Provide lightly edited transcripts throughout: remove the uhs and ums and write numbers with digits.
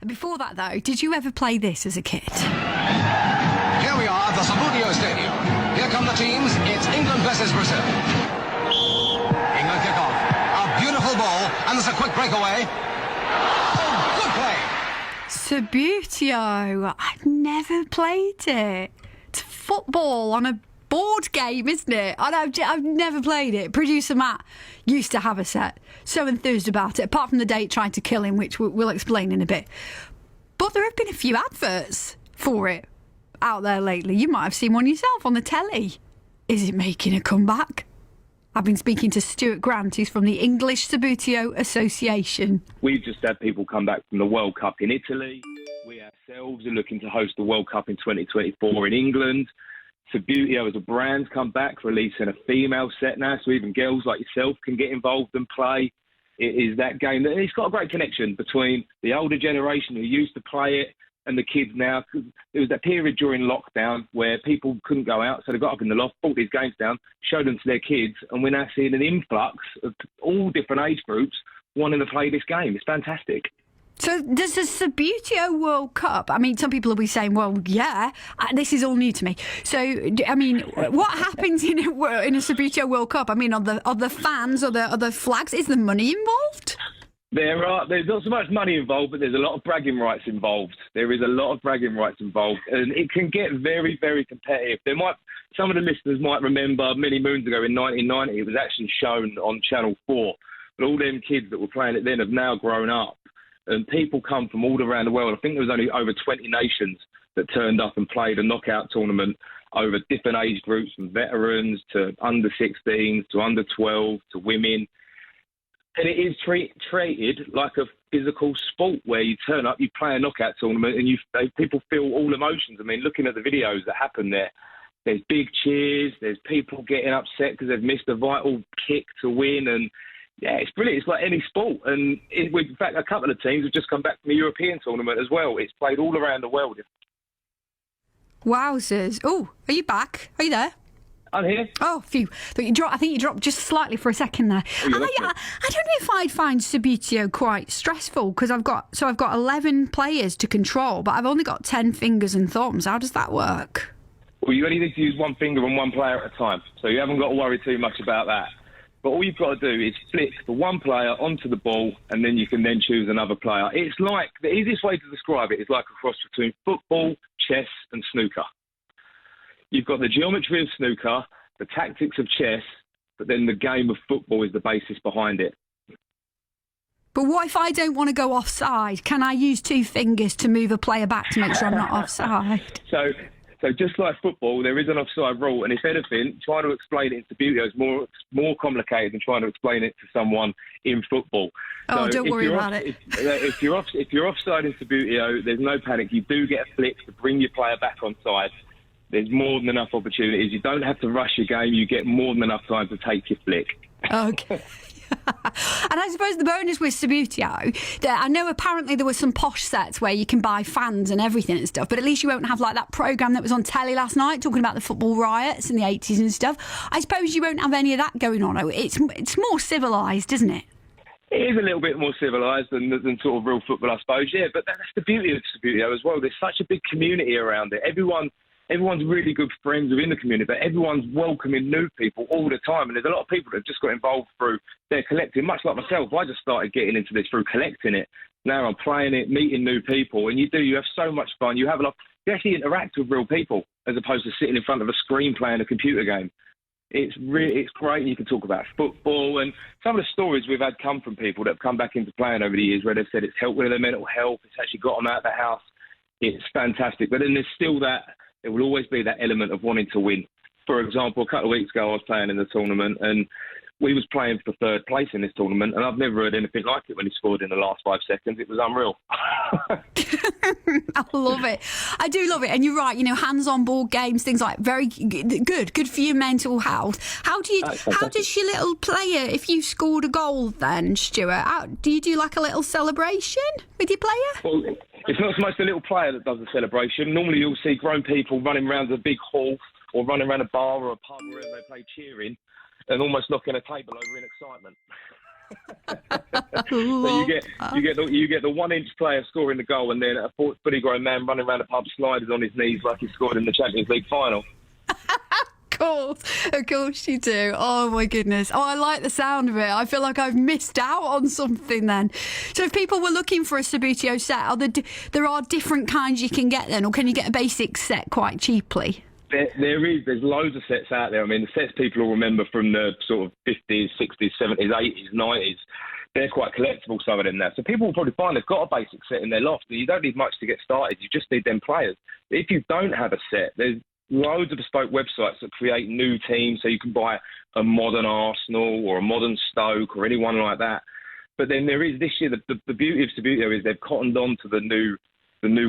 Before that, though, did you ever play this as a kid? Here we are at the Subbuteo Stadium. Here come the teams. It's England versus Brazil. England kick off. A beautiful ball, and there's a quick breakaway. Oh, good play. Subbuteo. I've never played it. It's football on a board game, isn't it? I've never played it. Producer Matt used to have a set. So enthused about it, apart from the date trying to kill him, which we'll explain in a bit. But there have been a few adverts for it out there lately. You might have seen one yourself on the telly. Is it making a comeback? I've been speaking to Stewart Grant, who's from the English Subbuteo Association. We've just had people come back from the World Cup in Italy. We ourselves are looking to host the World Cup in 2024 in England. Subbuteo as a brand's come back, releasing a female set now, so even girls like yourself can get involved and play. It is that game that it's got a great connection between the older generation who used to play it and the kids now. Cause there was that period during lockdown where people couldn't go out, so they got up in the loft, brought these games down, showed them to their kids, and we're now seeing an influx of all different age groups wanting to play this game. It's fantastic. So does the Subbuteo World Cup, I mean, some people will be saying, well, yeah, this is all new to me. So, I mean, what happens in a Subbuteo World Cup? I mean, are the fans, are the flags, is there money involved? There's not so much money involved, but there's a lot of bragging rights involved. There is a lot of bragging rights involved, and it can get very, very competitive. Some of the listeners might remember many moons ago in 1990, it was actually shown on Channel 4, but all them kids that were playing it then have now grown up. And people come from all around the world. I think there was only over 20 nations that turned up and played a knockout tournament over different age groups, from veterans to under 16s to under 12 to women. And it is treated like a physical sport where you turn up, you play a knockout tournament, and people feel all emotions. I mean, looking at the videos that happen there's big cheers, there's people getting upset because they've missed a vital kick to win, and yeah, it's brilliant. It's like any sport. And in fact, a couple of teams have just come back from the European tournament as well. It's played all around the world. Wowzers. Oh, are you back? Are you there? I'm here. Oh, phew. I think you dropped just slightly for a second there. I don't know if I'd find Subbuteo quite stressful, because I've got 11 players to control, but I've only got 10 fingers and thumbs. How does that work? Well, you only need to use one finger and one player at a time, so you haven't got to worry too much about that. But all you've got to do is flick the one player onto the ball, and then you can then choose another player. It's like, the easiest way to describe it is like a cross between football, chess and snooker. You've got the geometry of snooker, the tactics of chess, but then the game of football is the basis behind it. But what if I don't want to go offside? Can I use two fingers to move a player back to make sure I'm not offside? So just like football, there is an offside rule, and if anything, trying to explain it in Subbuteo is more complicated than trying to explain it to someone in football. Oh, so don't worry about it. If you're offside in Subbuteo, there's no panic. You do get a flick to bring your player back on side. There's more than enough opportunities. You don't have to rush your game. You get more than enough time to take your flick. Okay. And I suppose the bonus with Subbuteo, I know apparently there were some posh sets where you can buy fans and everything and stuff, but at least you won't have like that programme that was on telly last night talking about the football riots in the 80s and stuff. I suppose you won't have any of that going on. It's more civilised, isn't it? It is a little bit more civilised than sort of real football, I suppose, yeah, but that's the beauty of Subbuteo as well. There's such a big community around it. Everyone's really good friends within the community, but everyone's welcoming new people all the time. And there's a lot of people that have just got involved through their collecting, much like myself. I just started getting into this through collecting it. Now I'm playing it, meeting new people, and you have so much fun. You actually interact with real people as opposed to sitting in front of a screen playing a computer game. It's great. You can talk about football, and some of the stories we've had come from people that have come back into playing over the years where they've said it's helped with their mental health, it's actually got them out of the house. It's fantastic. But then there's still there will always be that element of wanting to win. For example, a couple of weeks ago I was playing in the tournament, and we was playing for third place in this tournament, and I've never heard anything like it when he scored in the last 5 seconds. It was unreal. I love it. I do love it. And you're right, hands-on board games, things like very good for your mental health. How does your little player, if you scored a goal then, Stuart, do you do like a little celebration with your player? Well, it's not so much the little player that does the celebration. Normally you'll see grown people running around a big hall or running around a bar or a pub wherever they play cheering and almost knocking a table over in excitement. So you get the 1-inch player scoring the goal, and then a fully grown man running around the pub sliders on his knees like he scored in the Champions League final. Of course you do. Oh my goodness. Oh, I like the sound of it. I feel like I've missed out on something then. So if people were looking for a Subbuteo set, there are different kinds you can get then, or can you get a basic set quite cheaply? There's loads of sets out there. I mean, the sets people will remember from the sort of 50s, 60s, 70s, 80s, 90s. They're quite collectible, some of them now. So people will probably find they've got a basic set in their loft. You don't need much to get started. You just need them players. If you don't have a set, there's loads of bespoke websites that create new teams, so you can buy a modern Arsenal or a modern Stoke or anyone like that. But then there is this year, the beauty of Subbuteo is they've cottoned on to the new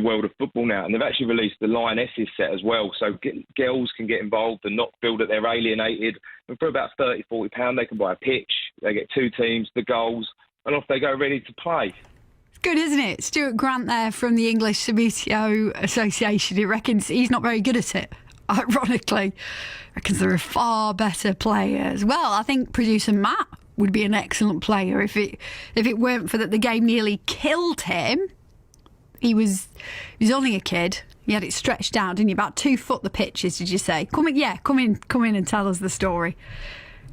world of football now, and they've actually released the Lionesses set as well, so girls can get involved and not feel that they're alienated. And for about £30-40 they can buy a pitch, they get 2 teams, the goals, and off they go ready to play. It's good, isn't it? Stewart Grant there from the English Subbuteo Association, he reckons he's not very good at it. Ironically, reckons there are far better players. Well, I think producer Matt would be an excellent player if it weren't for that the game nearly killed him. He was only a kid. He had it stretched out, didn't he? About 2 foot the pitches, did you say? Come in and tell us the story.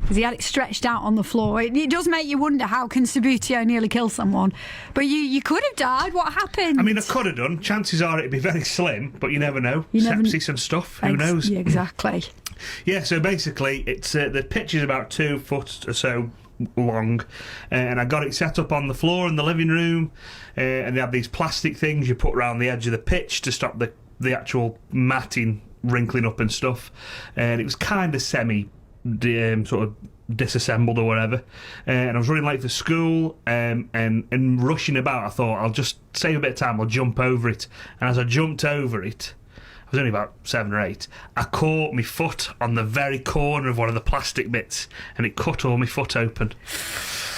Because he had it stretched out on the floor. It does make you wonder, how can Subbuteo nearly kill someone? But you could have died. What happened? I mean, I could have done. Chances are it'd be very slim, but you never know. Sepsis and stuff. Who knows? Yeah, exactly. Yeah, so basically, it's the pitch is about 2 foot or so long, and I got it set up on the floor in the living room, and they have these plastic things you put around the edge of the pitch to stop the actual matting wrinkling up and stuff, and it was kind of sort of disassembled or whatever, and I was running late for school, and rushing about. I thought, I'll just save a bit of time, I'll jump over it. And as I jumped over it, I was only about 7 or 8, I caught my foot on the very corner of one of the plastic bits, and it cut all my foot open.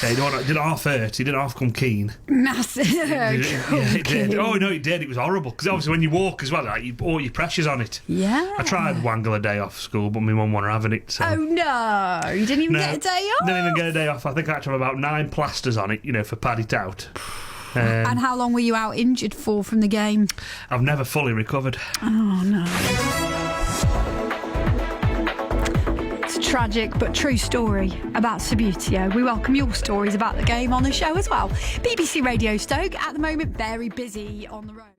It didn't half hurt, it didn't half come keen. Massive. It did. Oh no, it did. It was horrible, because obviously when you walk as well, all your pressure's on it. Yeah. I tried wangle a day off school, but my mum wasn't having it. So. Oh no, you didn't even get a day off? Didn't even get a day off. I think I had to have about 9 plasters on it, for pad it out. And how long were you out injured for from the game? I've never fully recovered. Oh no. It's a tragic but true story about Subbuteo. We welcome your stories about the game on the show as well. BBC Radio Stoke, at the moment very busy on the road.